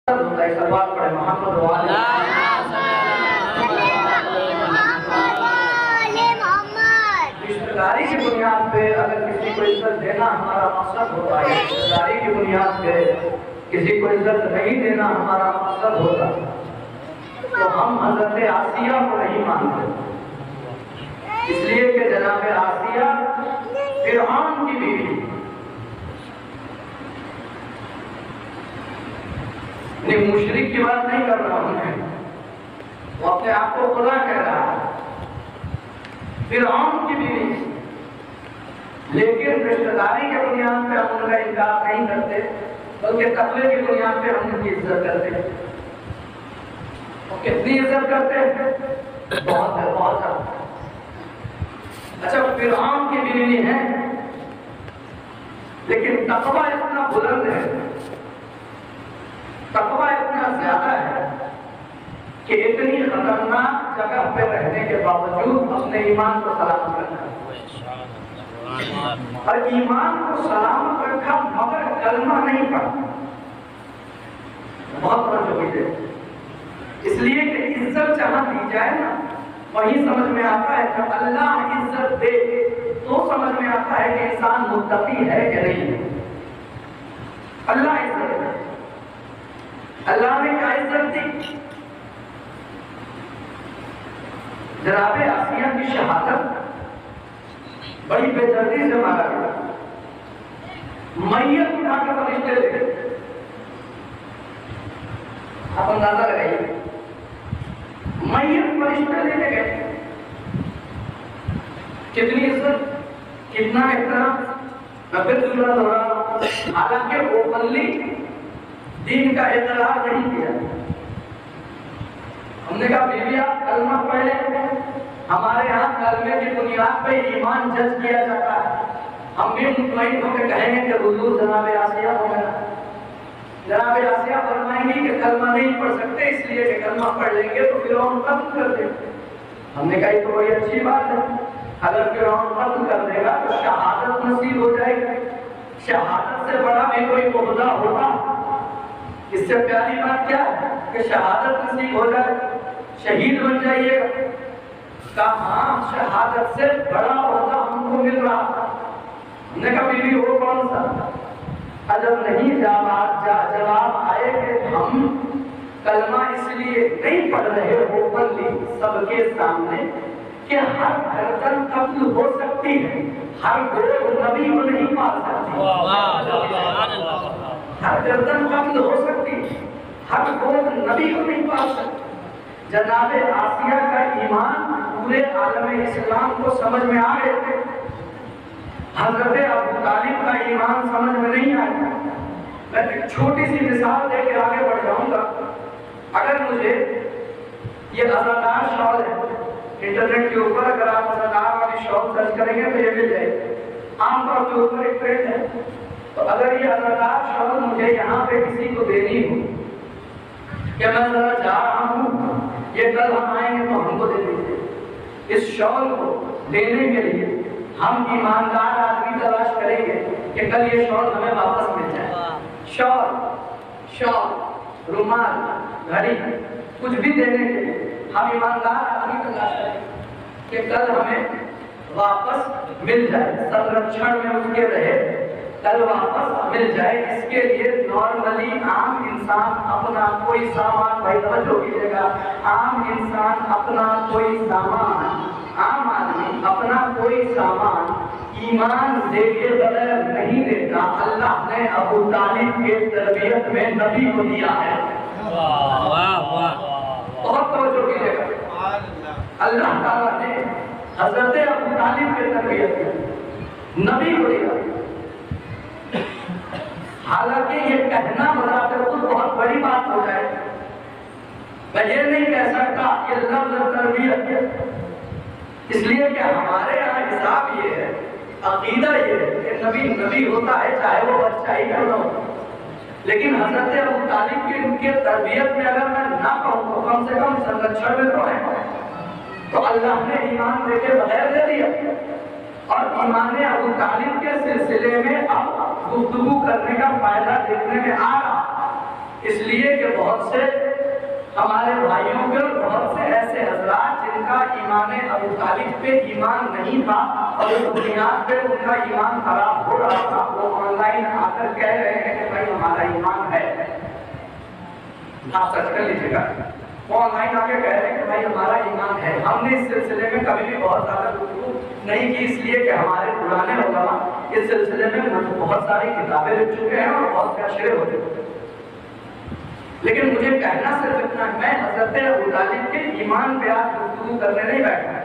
سلوات پڑھے محمد والے رشتہ داری کی بنیاد پہ اگر کسی کو عزت دینا ہمارا مقصد ہوتا ہے، رشتہ داری کی بنیاد پہ کسی کو عزت نہیں دینا ہمارا مقصد ہوتا تو ہم حضرت آسیہ کو نہیں مانتے، اس لیے کہ جناب آسیہ فرعون کی بیوی، مشرک کی بات نہیں کر رہا ہوں میں، وہ اپنے آپ کو خدا کہہ رہا ہے، فرعون کی بیوی، لیکن رشتہ داری کے بنیاد پہ ہم ان کا انکار نہیں کرتے بلکہ تقوی کی بنیاد پہ ہم ان کی عزت کرتے ہیں۔ اور کتنی عزت کرتے ہیں؟ بہت ہے، بہت ہے۔ اچھا فرعون کی بیوی ہے لیکن تقوی اتنا بلند ہے، تقوی اتنا زیادہ ہے کہ اتنی خطرناک جگہ پہ رہنے کے باوجود اپنے ایمان کو سلامت رکھا، اور ایمان کو سلامت رکھا مگر کلمہ نہیں پڑھا۔ بہت بڑا جو ہے اس لیے کہ عزت جہاں دی جائے نا وہیں سمجھ میں آتا ہے، جب اللہ عزت دے تو سمجھ میں آتا ہے کہ انسان متقی ہے کہ نہیں۔ اللہ عزت دے، اللہ نے کیا عزت دی؟ جناب آسیہ کی شہادت بڑی بے دردی سے مارا گیا، میت اٹھا کر فرشتے لے گئے۔ آپ اندازہ لگائیے، میت فرشتے لے گئے، کتنی عزت، کتنا احترام۔ میں پھر دوسرا دہرا، حالانکہ اوپنلی دین کا اعتراض نہیں کیا، ہم نے کہا بیوی آپ کلمہ پڑھ لیں، ہمارے ہاں کلمے کی بنیاد پہ ایمان جج کیا جاتا ہے، ہم بھی مطمئن ہو کے کہیں گے کہ حضور جناب آسیہ ہو گیا، جناب آسیہ فرمائیں گی کہ کلمہ نہیں پڑھ سکتے اس لیے کہ کلمہ پڑھ لیں گے تو فرعون قتل کر دیں گے۔ ہم نے کہا یہ تو بڑی اچھی بات ہے، اگر فرعون قتل کر دے گا تو شہادت نصیب ہو جائے گی، شہادت سے بڑا بھی کوئی عہدہ ہوتا، اس سے پیاری بات کیا ہے کہ شہادت نصیب ہو جائے، شہید بن جائیے گا۔ کہا ہاں شہادت سے بڑا عہدہ ہم کو مل رہا تھا۔ ہم نے کہا بیوی وہ کون سا؟ عجب نہیں، جواب آئے کہ ہم کلمہ اس لیے نہیں پڑھ رہے اوپنلی سب کے سامنے کہ ہر گردن قتل ہو سکتی ہے، ہر گرد نبی کو نہیں پال سکتی، ہر گردن قتل ہو سکتی ہے، ہر گرد نبی کو نہیں پال سکتی۔ جناب آسیہ کا ایمان پورے عالم اسلام کو سمجھ میں آ گئے تھے، حضرت ابو طالب کا ایمان سمجھ میں نہیں آیا۔ میں ایک چھوٹی سی مثال دے کے آگے بڑھ جاؤں گا۔ اگر مجھے یہ ازادار شال ہے، انٹرنیٹ کے اوپر اگر آپ ازادار والی شال سرچ کریں گے تو یہ مل جائے گا، عام طور کے اوپر ایک پرنٹ ہے، تو اگر یہ ازادار شال مجھے یہاں پہ کسی کو دینی ہو کہ میں ذرا جا رہا ہوں، یہ کل ہم آئیں گے تو ہم کو دے دیجیے، اس شال کو لینے کے لیے ہم ایماندار آدمی تلاش کریں گے کہ کل یہ شال ہمیں واپس مل جائے۔ شال، رومال، گھڑی، کچھ بھی دینے کے لیے ہم ایماندار آدمی تلاش کریں گے کہ کل ہمیں واپس مل جائے، سنرکشن میں اس کے رہے، کل واپس مل جائے۔ اس کے لیے نارملی عام انسان اپنا کوئی سامان، بھائی توجہ کیجیے گا، عام انسان اپنا کوئی سامان، عام آدمی اپنا کوئی سامان ایمان دے کے بغیر نہیں دیتا۔ اللہ نے ابو طالب کے تربیت میں نبی کو دیا ہے۔ بہت توجہ کیجیے گا، اللہ تعالیٰ نے حضرت ابو طالب کے تربیت میں نبی کو دیا۔ حالانکہ یہ کہنا بذات خود بہت بڑی بات ہو جائے، میں یہ نہیں کہہ سکتا کہ لفظ تربیت، اس لیے کہ ہمارے یہاں حساب یہ ہے، عقیدہ یہ ہے کہ نبی نبی ہوتا ہے چاہے وہ بچہ ہی کیوں نہ ہو، لیکن حضرت ابو طالب کی ان کے تربیت میں اگر میں نہ کہوں تو کم سے کم سنرکشن میں تو ہے، تو اللہ نے ایمان دے کے بغیر دے دیا۔ اور ایمان ابو طالب کے سلسلے میں اب گفتگو کرنے کا فائدہ دیکھنے میں آ رہا اس لیے کہ بہت سے ہمارے بھائیوں کے بہت سے ایسے حضرات جن کا ایمان ابو طالب پہ ایمان نہیں تھا اور اس بنیاد پہ ان کا ایمان خراب ہو رہا تھا، وہ آن لائن آ کر کہہ رہے ہیں کہ بھائی ہمارا ایمان ہے، آپ سرچ کر لیجیے گا، وہ آن لائن آ کے کہہ رہے ہیں کہ بھائی ہمارا ایمان ہے۔ ہم نے اس سلسلے میں کبھی بھی بہت زیادہ گفتگو نہیں کی، اس لیے کہ ہمارے پرانے علماء اس سلسلے میں بہت ساری کتابیں لکھ چکے ہیں اور بہت سے اشعرے ہو چکے ہیں، لیکن مجھے کہنا صرف اتنا ہے، میں حضرت ابو طالب کے ایمان پہ آج گفتگو کرنے نہیں بیٹھا،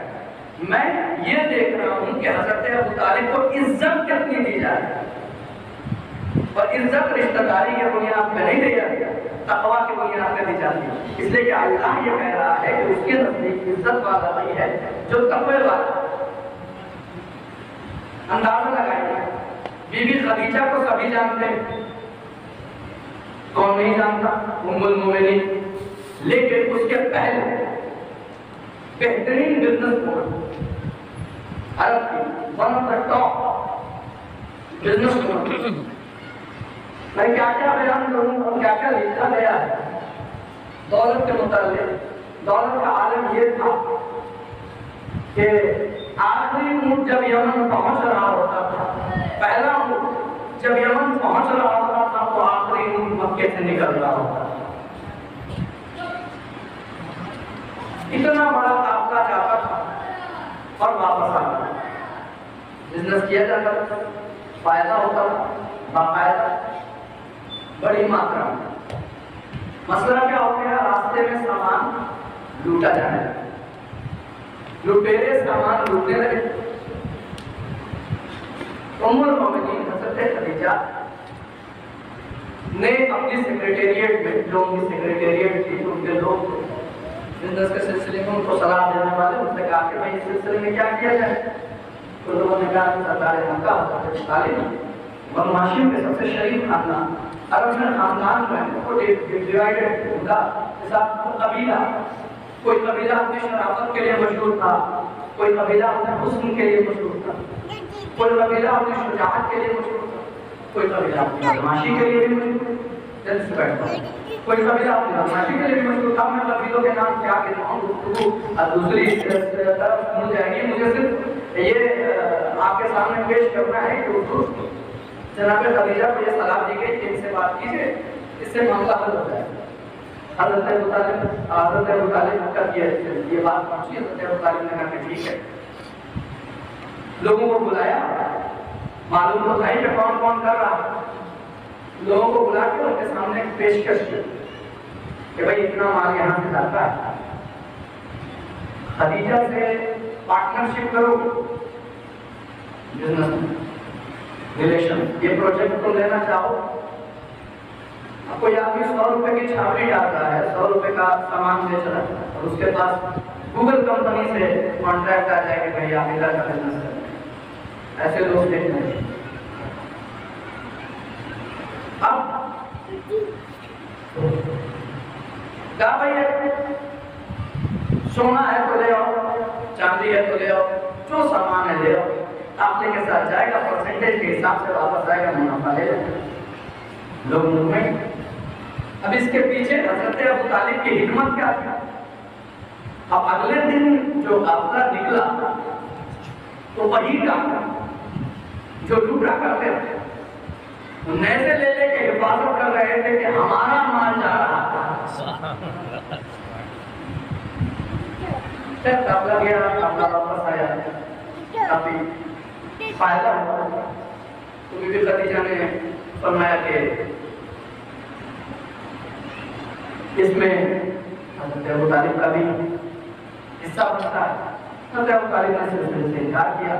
میں یہ دیکھ رہا ہوں کہ حضرت ابو طالب کو عزت کتنی دی جائے، اور عزت رشتہ داری کے بنیاد پہ نہیں دی جاتی، تقویٰ کی بنیاد پہ دی جاتی ہے، اس لیے کہ اللہ یہ کہہ رہا ہے کہ اس کے نزدیک عزت والا وہی ہے جو تقوی والا۔ اندازہ لگائیے، بی بی خدیجہ کو سبھی جانتے ہیں، کون نہیں جانتا؟ ام المومنین، لیکن اس کے پہلے بہترین بزنس وومن عرب کی، one of the top business woman, میں کیا کیا بیان کروں اور کیا کیا لکھا گیا ہے دولت کے متعلق۔ دولت کا عالم یہ تھا کہ آخری اونٹ جب یمن پہنچ رہا ہوتا تھا، پہلا اونٹ جب یمن پہنچ رہا ہوتا تھا تو آخری اونٹ مکے سے نکل رہا ہوتا تھا۔ اتنا بڑا قافلہ جاتا تھا اور واپس آتا تھا، بزنس کیا جاتا تھا، فائدہ ہوتا تھا باقاعدہ بڑی ماترا میں۔ مسئلہ کیا ہو گیا؟ راستے میں سامان لوٹا جانے لگا، لٹیرے سامان لوٹنے لگے۔ ام المومنین حضرت خدیجہ نے اپنی سیکریٹریٹ میں، جو ان کی سیکریٹریٹ تھی، ان کے لوگ بزنس کے سلسلے میں ان کو صلاح دینے والے، ان سے کہا کہ بھائی اس سلسلے میں کیا کیا جائے؟ تو لوگوں نے کہا کہ سرکار مکہ حضرت ابو طالب بنو ہاشم کے سب سے شریف خاندان، عرب میں خاندان جو ہے وہ ڈیوائیڈڈ ہوتا، جیسا قبیلہ، کوئی قبیلہ اپنی شرافت کے لیے مشہور تھا، کوئی قبیلہ اپنے حسن کے لیے مشہور تھا، کوئی قبیلہ اپنی شجاعت کے لیے مشہور تھا، کوئی قبیلہ اپنی بدماشی کے لیے بھی مشہور تھا، کوئی قبیلہ اپنی بدماشی کے لیے بھی مشہور تھا۔ میں قبیلوں کے نام کیا کہتا ہوں، گفتگو دوسری طرف مل جائے گی، مجھے صرف یہ آپ کے سامنے پیش کرنا ہے کہ اردو جناب خدیجہ کو یہ صلاح دی گئی کہ ان سے بات کیجیے، اس سے معاملہ حل ہو جائے۔ حضرت ابو طالب کا یہ بات پہنچی، حضرت ابو طالب نے کہا کہ ٹھیک ہے، لوگوں کو بلایا، معلوم تو تھا کہ کون کون کر رہا، لوگوں کو بلا کے ان کے سامنے پیشکش کی کہ بھائی اتنا مال یہاں سے جاتا ہے، خدیجہ سے پارٹنرشپ کرو، بزنس ریلیشن، یہ پروجیکٹ تم لینا چاہو، کوئی آدمی 100 روپے کی چھاپڑی ڈالتا ہے، 100 روپے کا سامان بیچ رہا ہے، اور اس کے پاس گوگل کمپنی سے کانٹریکٹ آ جائے کہ بھائی آپ ادھر کا بزنس کریں، ایسے لوگ دیکھتے ہیں۔ اب کہا بھائی سونا ہے تو لے آؤ، چاندی ہے تو لے آؤ، جو سامان ہے لے آؤ، قافلے کے ساتھ جائے گا، پرسنٹیج کے حساب سے واپس آئے گا، منافع لے لے۔ لوگ میں اب اس کے پیچھے حضرت ابو طالب کی حکمت کیا تھی؟ اب اگلے دن جو قافلہ نکلا تو وہی ڈاکٹر جو لوٹا کرتے تھے نیزے لے لے کے حفاظت کر رہے تھے کہ ہمارا مال جا رہا تھا۔ قافلہ گیا، قافلہ واپس آیا، کافی فائدہ ہوا۔ تو بی بی خدیجہ نے فرمایا کہ اس میں حضرت ابو طالب کا بھی حصہ بنتا ہے۔ حضرت ابو طالب نے سلسلے سے انکار کیا،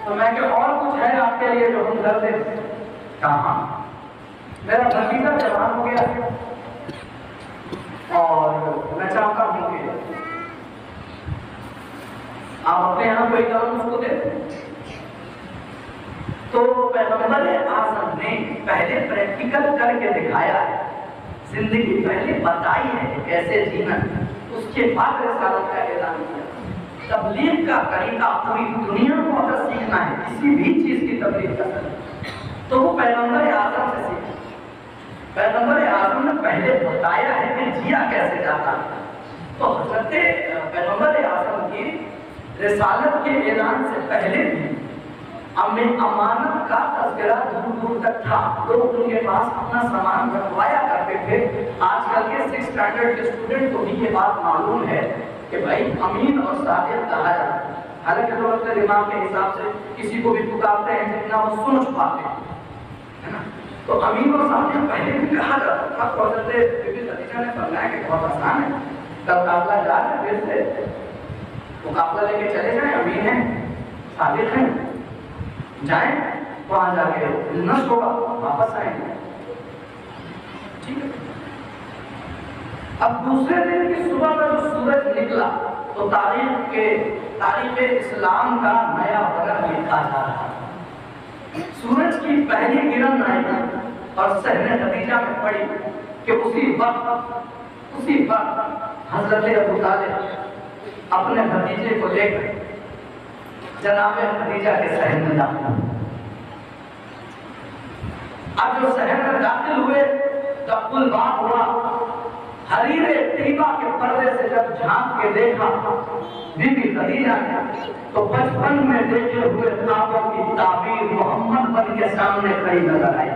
فرمایا کہ اور کچھ ہے آپ کے لیے جو ہم کر دیں؟ کہاں، میرا بھتیجا جوان ہو گیا اور میں چاہتا ہوں کہ آپ اپنے یہاں کوئی کام اس کو دے دیں۔ تو پیغمبر اعظم نے پہلے پریکٹیکل کر کے دکھایا ہے، زندگی پہلے بتائی ہے کہ کیسے جینا، اس کے بعد رسالت کا اعلان کیا۔ تبلیغ کا طریقہ پوری دنیا کو اگر سیکھنا ہے، کسی بھی چیز کی تبلیغ کا طریقہ، تو وہ پیغمبر اعظم سے سیکھا۔ پیغمبر اعظم نے پہلے بتایا ہے کہ جیا کیسے جاتا ہے. تو حضرت پیغمبر اعظم کی رسالت کے اعلان سے پہلے بھی امانت کا تذکرہ دور دور تک تھا. لوگ ان کے پاس اپنا سامان رکھوایا کرتے تھے. آج کل کے 6 اسٹینڈرڈ کے اسٹوڈنٹ کو بھی یہ بات معلوم ہے کہ بھائی امین اور صادق کہا جاتا ہے. حالانکہ لوگ اپنے دماغ کے حساب سے کسی کو بھی پکارتے ہیں جتنا وہ سوچ پاتے ہیں. تو امین اور صادق پہلے بھی کہا جاتا تھا. تو حضرت بی بی خدیجہ نے فرمایا کہ بہت آسان ہے. کل قافلہ جا رہے ہیں، پھر سے وہ قافلہ لے کے چلے جائیں. امین ہیں، صادق ہیں، جائیں وہاں جا کے بزنس ہوگا، واپس آئیں گے. ٹھیک ہے. اب دوسرے دن کی صبح میں جو سورج نکلا تو تاریخ اسلام کا نیا ورق لکھا جا رہا. سورج کی پہلی کرن آئی اور صحن خدیجہ میں پڑی کہ اسی وقت حضرت ابو طالب اپنے بھتیجے کو لے کر جناب خدیجہ کے صحن میں داخل. اب جو صحن میں داخل ہوئے تب الباب ہوا. حریر طیبہ کے پردے سے جب جھانک کے دیکھا بی بی خدیجہ نے تو بچپن میں دیکھے ہوئے خوابوں کی تعبیر محمد بن کے سامنے کھڑی نظر آئی.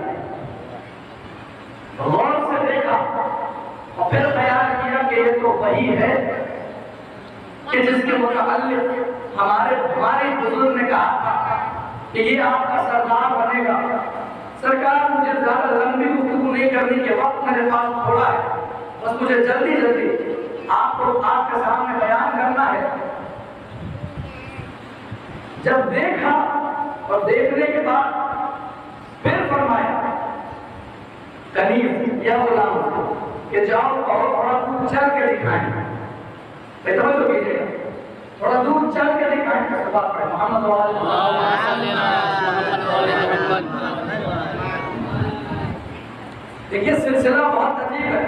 غور سے دیکھا اور پھر خیال کیا کہ یہ تو وہی ہے کہ جس کے متعلق ہمارے بزرگ نے کہا تھا کہ یہ آپ کا سردار بنے گا. سرکار مجھے زیادہ لمبی گفتگو نہیں کرنی کہ وقت میرے پاس تھوڑا ہے، بس مجھے جلدی آپ کو آپ کے سامنے بیان کرنا ہے. جب دیکھا اور دیکھنے کے بعد پھر فرمایا کنیز یا غلام کہ جاؤ اور تھوڑا دور چل کے دکھائیں. توجہ کیجیے گا، تھوڑا دور چل کے دکھائیں. محمد دیکھیے سلسلہ بہت عجیب ہے.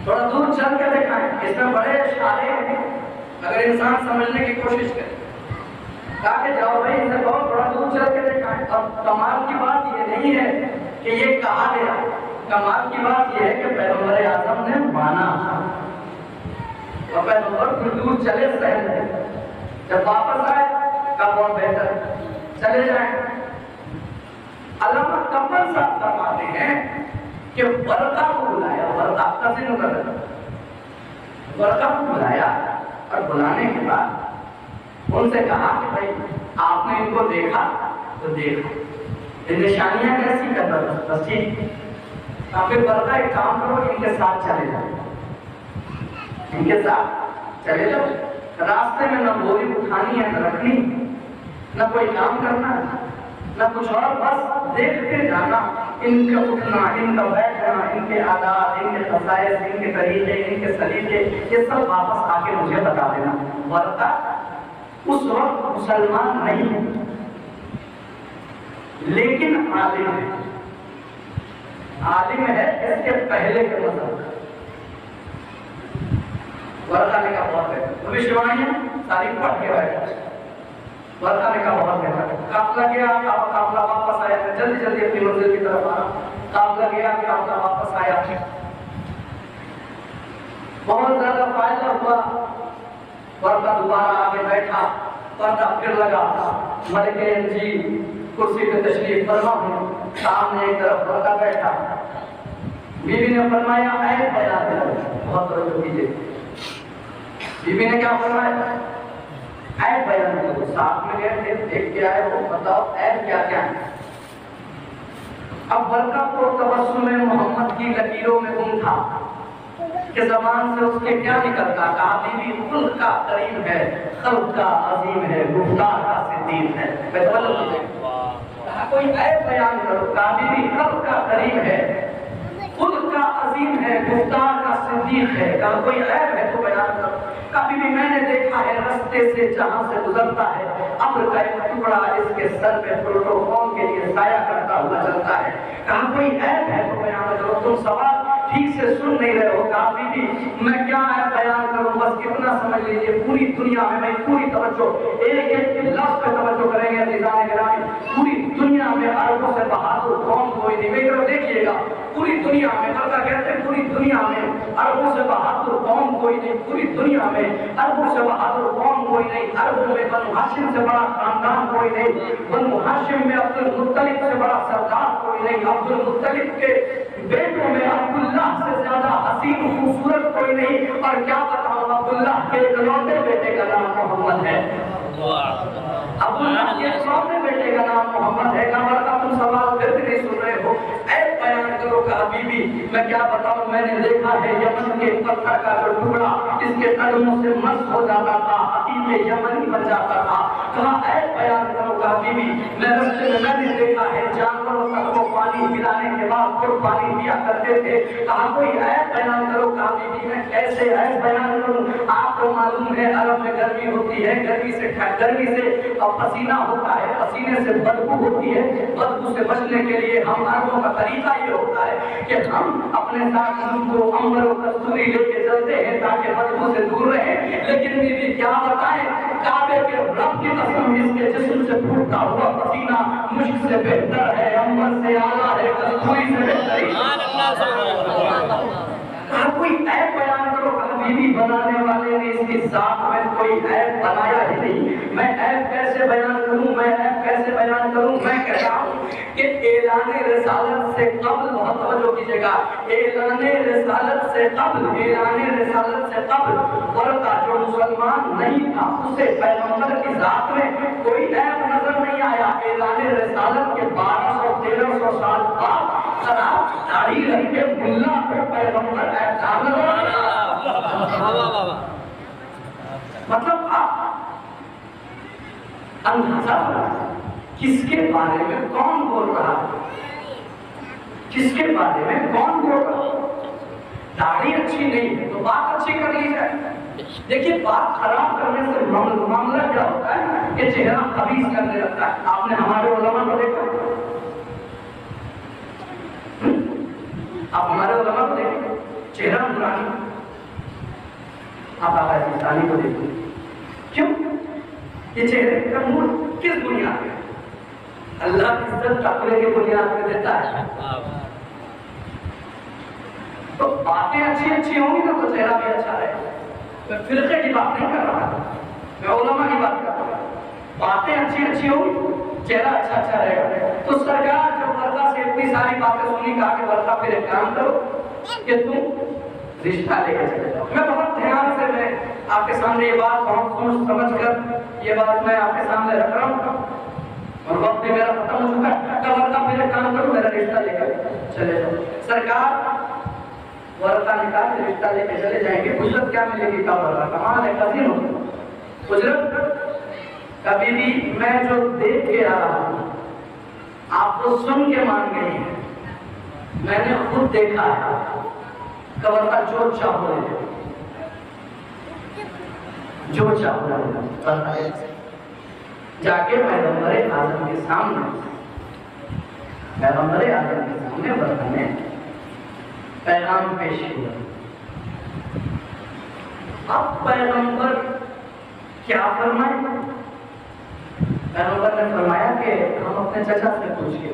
تھوڑا دور چل کے دکھائیں. اس میں بڑے اشارے ہیں اگر انسان سمجھنے کی کوشش کرے. کہا جاؤ بھائی اسے بہت تھوڑا دور چل کے دکھائیں. اور کمال کی بات یہ نہیں ہے کہ یہ کہا گیا، کمال کی بات یہ ہے کہ پیغمبر اعظم نے مانا اور پیغمبر پھر دور چلے صحن میں. جب واپس آئے کہا بہت بہتر چلے جائیں. علامہ کمل صاحب فرماتے ہیں کہ ورقہ کو بلایا. ورقہ کسی نے ورقہ کو بلایا اور بلانے کے بعد ان سے کہا کہ بھائی آپ نے ان کو دیکھا تو دیکھا یہ نشانیاں کیسی کرتا تھا. بس ٹھیک پھر ورقہ ایک کام کرو ان کے ساتھ چلے جاؤ. ان کے ساتھ چلے جاؤ. راستے میں نہ بوری اٹھانی ہے نہ رکھنی، نہ کوئی کام کرنا نہ کچھ اور، بس دیکھتے جانا ان کا اٹھنا، ان کا بیٹھنا، ان کے عادات، ان کے خصائص، ان کے طریقے، ان کے سلیقے، یہ سب واپس آ کے مجھے بتا دینا. ورقہ اس وقت مسلمان نہیں ہے لیکن عالم ہے. عالم ہے اس کے پہلے کے مذہب. ورقہ نے کہا بہت ہے ابھی شروعائیں ساری پڑھ کے بیٹھا. ورقہ نے کہا بہت ہے. قافلہ گیا، قافلہ واپس آیا. جلدی جلدی اپنی منزل کی طرف آنا. قافلہ گیا، قافلہ واپس آیا. بہت زیادہ فائدہ ہوا. ورقہ دوبارہ آگے بیٹھا. پردہ پھر لگا. ملک جی کرسی پہ تشریف فرما ہوں. سامنے ایک طرف ورقہ بیٹھا. بیوی نے فرمایا اے بیان کرو. بہت توجہ کیجیے. بیوی نے کیا فرمایا؟ اے بیان کرو. ساتھ میں گئے تھے، دیکھ کے آئے ہو، بتاؤ اے کیا کیا ہے. اب ورقہ کو تبسم محمد کی لکیروں میں گم تھا کہ زبان سے اس کے کیا نکلتا. کہا بیوی خلق کا کریم ہے، خلق کا عظیم ہے، گفتار کا صدیق ہے. کہا کوئی اے بیان کرو. کہا بیوی خلق کا کریم ہے، خلق کا عظیم ہے، گفتار کا صدیق ہے. کہا کوئی عیب ہے تو بیان کرو. کہا بیوی میں نے دیکھا ہے رستے سے جہاں سے گزرتا ہے ابر کا ایک ٹکڑا اس کے سر پہ پروٹوکول کے لیے سایہ کرتا ہوا چلتا ہے. کہا کوئی عیب ہے تو بیان کرو. تم سوال ٹھیک سے سن نہیں رہے ہو. کہا بیوی میں کیا ہے بیان کروں، بس کتنا سمجھ لیجیے پوری دنیا میں پوری توجہ ایک ایک لفظ پہ توجہ کریں گے عزیزان گرامی. پوری دنیا میں عربوں سے بہادر قوم کوئی نہیں. میری طرف دیکھیے گا, پوری دنیا میں اللہ کہتے ہیں پوری دنیا میں عربوں سے بہادر قوم کوئی نہیں, پوری دنیا میں عربوں سے بہادر قوم کوئی نہیں. عربوں میں بنو ہاشم سے بڑا خاندان کوئی نہیں, بنو ہاشم میں عبد المطلب سے بڑا سردار کوئی نہیں, عبد المطلب کے بیٹوں میں عبداللہ سے زیادہ حسین خوبصورت کوئی نہیں. اور کیا بتاؤں, عبداللہ کے اکلوتے بیٹے کا نام محمد ہے. عبداللہ کے اکلوتے بیٹے کا نام محمد ہے. کا تم سوال پھر بھی نہیں سن رہے ہو. اے بیان کرو کہ حبیبی میں کیا بتاؤں, میں نے دیکھا ہے یمن کے پتھر کا جو ٹکڑا اس کے قدموں سے مست ہو جاتا تھا, حبیب یمنی بن جاتا تھا. کہا اے بیان کرو کہ حبیبی میں رستے میں نے دیکھا ہے جانوروں تک کو پانی پلانے کے بعد خود پانی پیا کرتے تھے. کہا کوئی اے بیان کرو کہ حبیبی میں کیسے اے بیان کروں. آپ کو معلوم ہے عرب میں گرمی ہوتی ہے, گرمی سے پسینہ ہوتا ہے, پسینے سے بدبو ہوتی ہے. بدبو سے بچنے کے لیے ہم عربوں کا طریقہ یہ ہوتا ہے کہ ہم اپنے ساتھ کو امبر و کستوری لے کے چلتے ہیں تاکہ بدبو سے دور رہیں. لیکن بیوی کیا بتائیں, کعبے کے رب کی قسم اس کے جسم سے پھوٹتا ہوا پسینہ مشک سے بہتر ہے, امبر سے اعلیٰ ہے, کستوری سے بہتر ہے. کہا کوئی عیب بیان کرو کہ حبیبی بنانے والے نے اس کی ذات میں کوئی عیب بنایا ہی نہیں. میں عیب کیسے بیان کروں, میں عیب کیسے بیان کروں. میں کہتا ہوں کہ اعلان رسالت سے قبل, بہت توجہ کیجیے گا, اعلان رسالت سے قبل, اعلان رسالت سے قبل ورقہ جو مسلمان نہیں تھا اسے پیغمبر کی ذات میں کوئی عیب نظر نہیں آیا. اعلان رسالت کے 1200-1300 سال بعد داڑھی رکھ کے ملا کو پیغمبر مطلب آپ اندازہ کس کے بارے میں کون بول رہا ہے, کس کے بارے میں کون بول رہا ہے. داڑھی اچھی نہیں ہے تو بات اچھی کر لی جائے. دیکھیے بات خراب کرنے سے معاملہ کیا ہوتا ہے کہ چہرہ خبیث کرنے لگتا ہے. آپ نے ہمارے علماء کو دیکھا, آپ ہمارے علماء کو دیکھیں, چہرہ نورانی. آپ آقا ثانی کو دیکھیں, کیوں یہ چہرے کا نور کس بنیاد پہ؟ اللہ عزت تقوی کی بنیاد پہ دیتا ہے. تو باتیں اچھی اچھی ہوں گی تو چہرہ بھی اچھا رہے گا. میں فرقے کی بات نہیں کر رہا, میں علماء کی بات کر رہا ہوں. باتیں اچھی اچھی ہوں گی چہرہ اچھا اچھا رہے گا. تو سرکار جو ورقہ سے اتنی ساری باتیں سنی, کہا کہ ورقہ پھر ایک کام کرو کہ تم رشتہ لے کے چلے جاؤ. میں بہت دھیان سے میں آپ کے سامنے یہ بات بہت سوچ سمجھ کر یہ بات میں آپ کے سامنے رکھ رہا ہوں, اور وقت میرا ختم ہو چکا ہے. کہ ورقہ پھر ایک کام کرو, میرا رشتہ لے کر چلے جاؤ. سرکار ورقہ نکال کے رشتہ لے کے چلے جائیں گے. اجرت کیا ملے گی؟ کا ورقہ کمال ہے, قصیر ہوتا. اجرت کبھی بھی میں جو دیکھ کے آ رہا ہوں آپ کو سن کے مان گئی ہیں, میں نے خود دیکھا ہے. کور کا جو چاہو لے جو چاہو لے جا کے پیغمبر اعظم کے سامنے, پیغمبر اعظم کے سامنے ورقہ میں پیغام پیش کیا. اب پیغمبر کیا فرمائے؟ پیغمبر نے فرمایا کہ ہم اپنے چچا سے پوچھ کے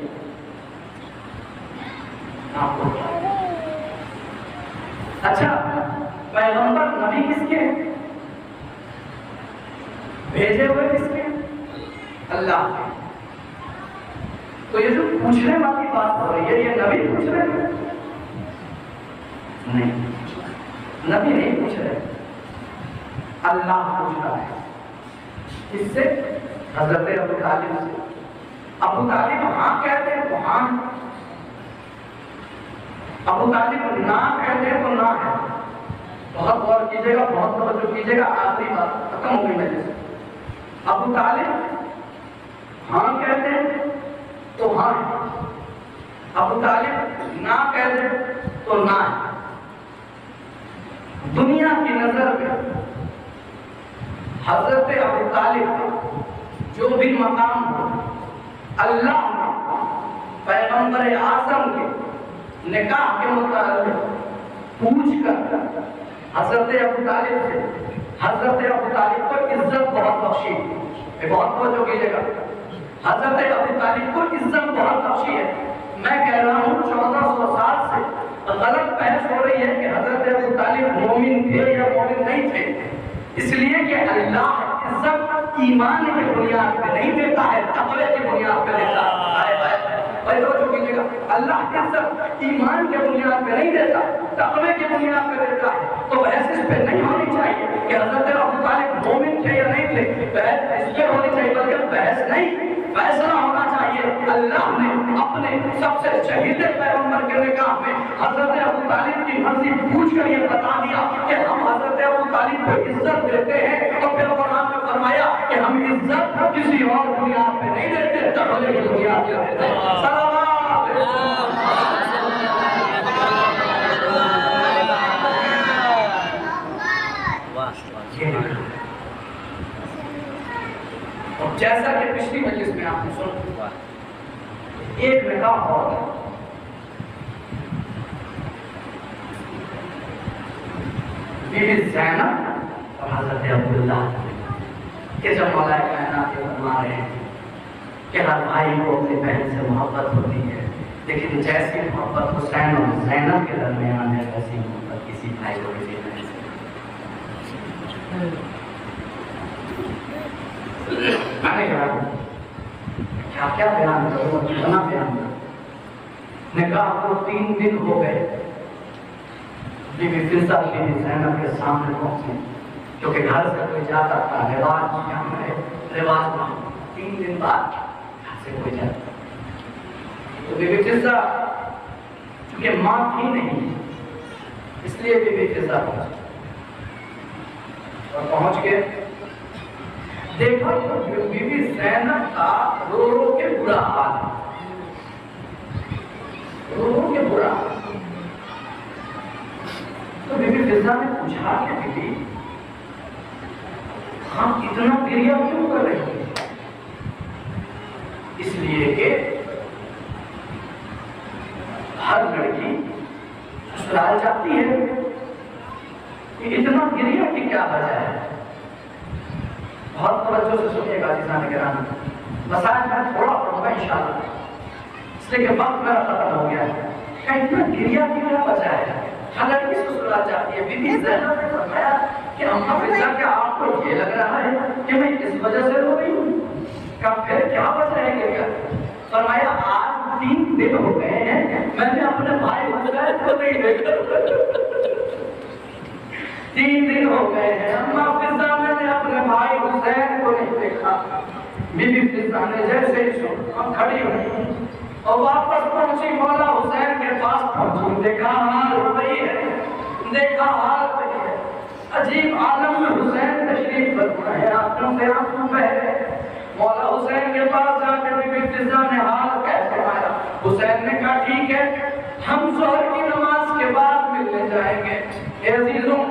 آپ کو. اچھا پیغمبر نبی کس کے, بھیجے ہوئے کس کے؟ اللہ کے. تو یہ جو پوچھنے والی بات ہو رہی ہے یہ نبی پوچھ رہے ہیں؟ نہیں, نبی نہیں پوچھ رہے, اللہ پوچھ رہا ہے. اس سے حضرت ابو طالب سے. ابو طالب ہاں کہتے ہیں تو ہاں, ابو طالب نہ کہتے ہیں تو نہ ہے. بہت غور کیجیے گا, بہت توجہ کیجیے گا, آخری بات ختم ہو گئی میرے سے. ابو طالب ہاں کہتے ہیں تو ہاں ہے, ابو طالب نہ کہتے ہیں تو نہ ہے. دنیا کی نظر میں حضرت ابو طالب جو بھی مقام ہو, اللہ نے پیغمبر اعظم کے نکاح کے متعلق پوچھ کر حضرت ابو طالب سے, حضرت ابو طالب کو عزت بہت بخشی. بہت توجہ کیجیے گا, حضرت ابو طالب کو عزت بہت بخشی ہے. میں کہہ رہا ہوں 1400 سال سے غلط بحث ہو رہی ہے کہ حضرت ابو طالب مومن تھے یا مومن نہیں تھے. اس لیے کہ اللہ عزت ایمان کی بنیاد پہ نہیں دیتا ہے، تقوی کی بنیاد پہ دیتا ہے. اللہ عزت ایمان کے بنیاد پہ نہیں دیتا، تقوی کی بنیاد پہ دیتا ہے. تو بحث اس پہ نہیں ہونی چاہیے کہ حضرت ابو طالب مومن تھے یا نہیں تھے. بحث اس پہ ہونی چاہیے، بلکہ بحث نہیں، فیصلہ ہونا چاہیے. اللہ نے اپنے سب سے شہید پیغمبر کے نکاح میں حضرت ابو طالب کی مرضی پوچھ کر یہ بتا دیا کہ ہم حضرت ابو طالب کو عزت دیتے ہیں، اور پھر قرآن میں فرمایا کہ ہم عزت کسی اور بنیاد پہ نہیں دیتے، تقوی کی بنیاد پہ دیتے ہیں. صلوات اور جیسا کہ پچھلی مجلس میں آپ نے سنا ایک نکاح اور بی بی زینب اور حضرت عبداللہ کہ جب مولا کائنات فرما رہے ہیں کہ ہر بھائی کو اپنی بہن سے محبت ہوتی ہے، لیکن جیسی محبت حسین اور زینب کے درمیان ہے ویسی محبت کسی بھائی کو کسی بہن سے. میں نے کہا کیا بیان کروں، کتنا بیان کروں. نکاح کو 3 دن ہو گئے. Be be Fizza be be زینب کے سامنے پہنچی، کیونکہ گھر سے کوئی جاتا تھا، رواج یہاں ہے، رواج وہاں. 3 دن بعد گھر سے کوئی جاتا. تو بی بی فضہ چونکہ ماں تھی نہیں، اس لیے بی بی فضہ پہنچی اور پہنچ کے دیکھا تو بی بی زینب کا رو رو کے برا حال ہے، رو رو کے برا حال. تو بی بی فضہ نے پوچھا کہ بی بی ہم اتنا گریہ کیوں کر رہے ہیں؟ اس لیے کہ ہر لڑکی سسرال جاتی ہے، اتنا گریہ کی کیا وجہ ہے؟ بہت توجہ سے سنیے گا عزیزان کرام. مسائل میں تھوڑا پڑھوں گا انشاءاللہ، اس لیے کہ وقت میرا ختم ہو گیا ہے. کہ اتنا گریہ کی کیا وجہ ہے؟ ہر لڑکی سسرال جاتی ہے. بی بی زینب نے فرمایا کہ اماں فضہ کیا آپ کو یہ لگ رہا ہے کہ میں اس وجہ سے رو رہی ہوں؟ کہ پھر کیا وجہ ہے گریہ؟ فرمایا آج 3 دن ہو گئے ہیں میں نے اپنے بھائی حسین کو نہیں دیکھا. 3 دن ہو گئے ہیں اماں فضہ میں نے اپنے بھائی حسین کو نہیں دیکھا. بی بی فضہ نے جیسے ہی ہم کھڑی ہوئی اور واپس پہنچی مولا حسین کے پاس پہنچی، دیکھا حال وہی ہے، دیکھا حال وہی ہے. عجیب عالم میں حسین تشریف فرما ہے، آنکھوں سے آنسو بہے. مولا حسین کے پاس جا کے بی بی فضہ نے حال کیسے آیا؟ حسین نے کہا ٹھیک ہے ہم ظہر کی نماز کے بعد ملنے جائیں گے. اے عزیزوں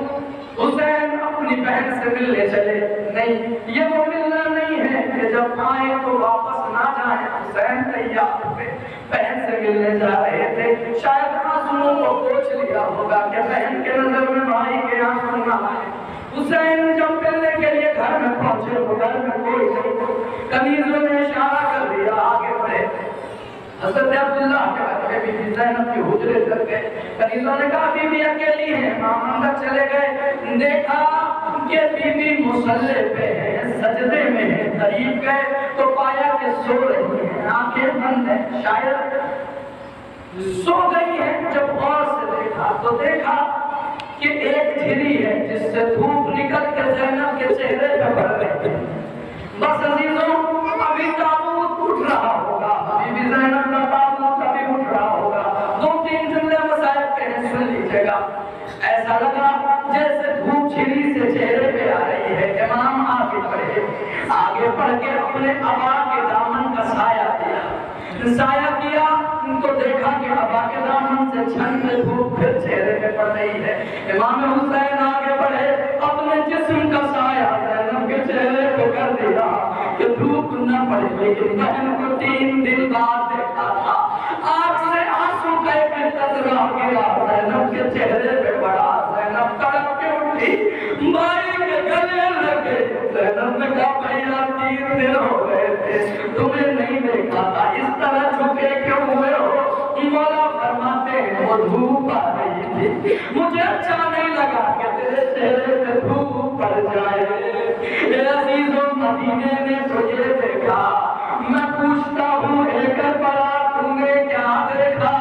حسین اپنی بہن سے ملنے چلے نہیں، یہ وہ ملنا نہیں ہے کہ جب آئے تو واپس نہ جائیں. حسین تیار تھے، بہن سے ملنے جا رہے تھے. شاید آنسوؤں کو پوچھ لیا ہوگا کہ بہن کے نظر میں بھائی کے آنسو نہ آئے. حسین جب ملنے کے لیے گھر میں پہنچے تو گھر میں کوئی نہیں. کنیزوں نے اشارہ کر دیا آگے بڑھے. حضرت عبداللہ کے بی بی زینب کی حجرے تک گئے. کنیزوں نے کہا بی بی اکیلی ہے، امام اندر چلے گئے. دیکھا کہ بی بی مصلی پہ ہے، سجدے میں ہے. قریب گئے تو پایا کہ سو رہی ہے، آنکھیں بند ہیں، شاید سو گئی ہے. جب غور سے دیکھا تو دیکھا کہ ایک جھلی ہے جس سے دھوپ نکل کے زینب کے چہرے پہ پڑ رہی ہے. بس عزیزوں ابھی تابوت اٹھ رہا ہوگا، بی بی زینب کا تابوت ابھی اٹھ رہا ہوگا. 2-3 جملے مسائل کے ہیں، سن لیجیے گا. ایسا لگا جیسے دھوپ جھلی سے چہرے پہ آ رہی ہے. امام آگے بڑھے، آگے بڑھ کے اپنے ابا کے دامن کا سایہ دیا. سایہ کیا تو دیکھا کہ ابا کے دامن سے چھن میں دھوپ پھر چہرے پہ پڑ رہی ہے. امام حسین آگے بڑھے، اپنے جسم کا سایہ زینب کے چہرے پہ کر دیا کہ دھوپ نہ پڑے. لیکن بہن کو 3 دن بعد دیکھا تھا، آنکھ سے آنسو کا ایک قطرہ گرا زینب کے چہرے پہ پڑا. زینب تڑپ کے اٹھی، بھائی کے گلے لگے. زینب نے کہا بھیا 3 دن ہو گئے تھے تمہیں نہیں مجھے اچھا نہیں لگا کہ تیرے چہرے پہ دھوپ پڑ جائے. اے عزیزوں مدینے نے تجھے دیکھا, میں پوچھتا ہوں اے کربلا تم نے کیا دیکھا؟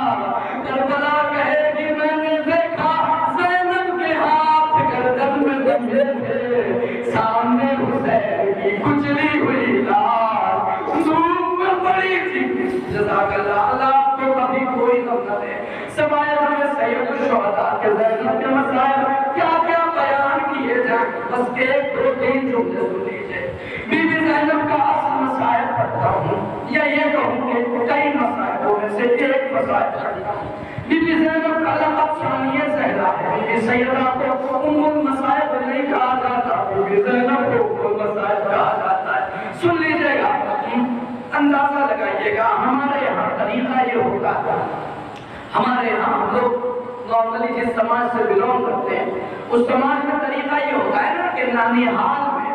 کربلا کہے گی میں نے دیکھا زینب کے ہاتھ گردن میں بندھے تھے, سامنے حسین کی کچلی ہوئی لاش دھوپ میں پڑی تھی. جزاک اللہ. اللہ آپ کو کبھی کوئی غم نہ دے. سوائے ہمیں سید الشہداء کے زینب کے مسائل کیا کیا بیان کیے جائیں, بس ایک دو تین جملے سن لیجیے. بی بی زینب کا اصل مسائل پڑھتا ہوں, یا یہ کہوں کہ کئی مسائلوں میں سے ایک مسائل پڑھتا ہوں. بی بی زینب کا لقب ثانیہ زہرا ہے. بی بی سیدہ کو ام المصائب نہیں کہا جاتا, بی بی زینب کو ام المصائب کہا جاتا ہے. سن لیجیے گا, اندازہ لگائیے گا. ہمارے یہاں طریقہ یہ ہوتا ہے, ہمارے یہاں ہم لوگ نارملی جس سماج سے بلونگ کرتے ہیں اس سماج میں طریقہ یہ ہوتا ہے نا کہ نانیہال میں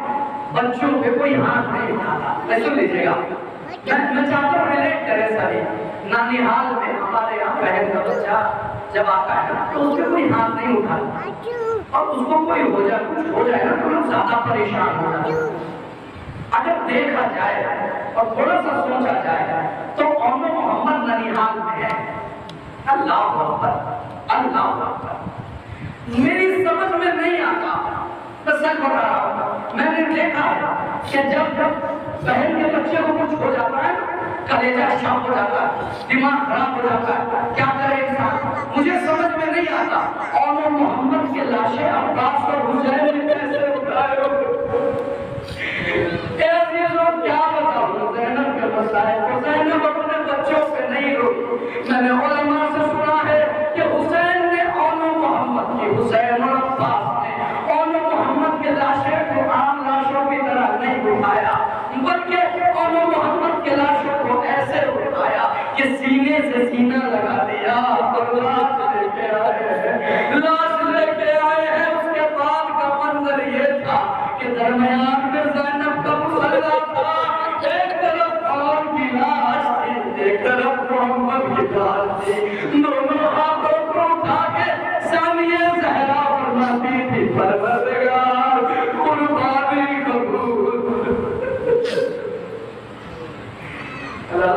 بچوں پہ کوئی ہاتھ نہیں اٹھاتا. سن لیجیے گا, میں چاہتا ہوں ریلیٹ کریں سبھی. نانیہال میں ہمارے یہاں بہن کا بچہ جب آتا ہے تو اس پہ کوئی ہاتھ نہیں اٹھاتا, اور اس کو کوئی کچھ ہو جائے نا تو لوگ زیادہ پریشان ہو جاتے ہیں. اگر دیکھا جائے اور تھوڑا سا سوچا جائے تو ام محمد نانیہال میں ہے. اللہ اکبر, اللہ اکبر. میری سمجھ میں نہیں آتا, میں سچ بتا رہا ہوں. میں نے دیکھا ہے کہ جب بہن کے بچے کو کچھ ہو جاتا ہے, کلیجہ شاپ ہو جاتا ہے, دماغ خراب ہو جاتا ہے, کیا کرے انسان. مجھے سمجھ میں نہیں آتا ام محمد کے لاشیں عباس اور حسین نے کیسے اٹھائے ہو. کیا بتاؤں زینب کے مسائل کو. زینب اپنے بچوں پہ نہیں روئی. میں نے علماء سے سنا ہے کہ حسین نے ام محمد کی, حسین اور عباس نے ام محمد کے لاشیں کو عام لاشوں کی طرح نہیں اٹھایا, بلکہ ام محمد کے لاشوں کو ایسے اٹھایا کہ سینے سے سینہ لگا دیا اور لاش لے کے آئے ہیں. اس کے بعد کا منظر یہ تھا کہ درمیان میں زینب کا مسلح تھا, ایک طرف اور کی لاش تھی, ایک طرف محمد کی لاش تھی. دونوں ہاتھوں کو اٹھا کے ثانیہ زہرا فرماتی تھی پروردگار قربانی قبول. اللہ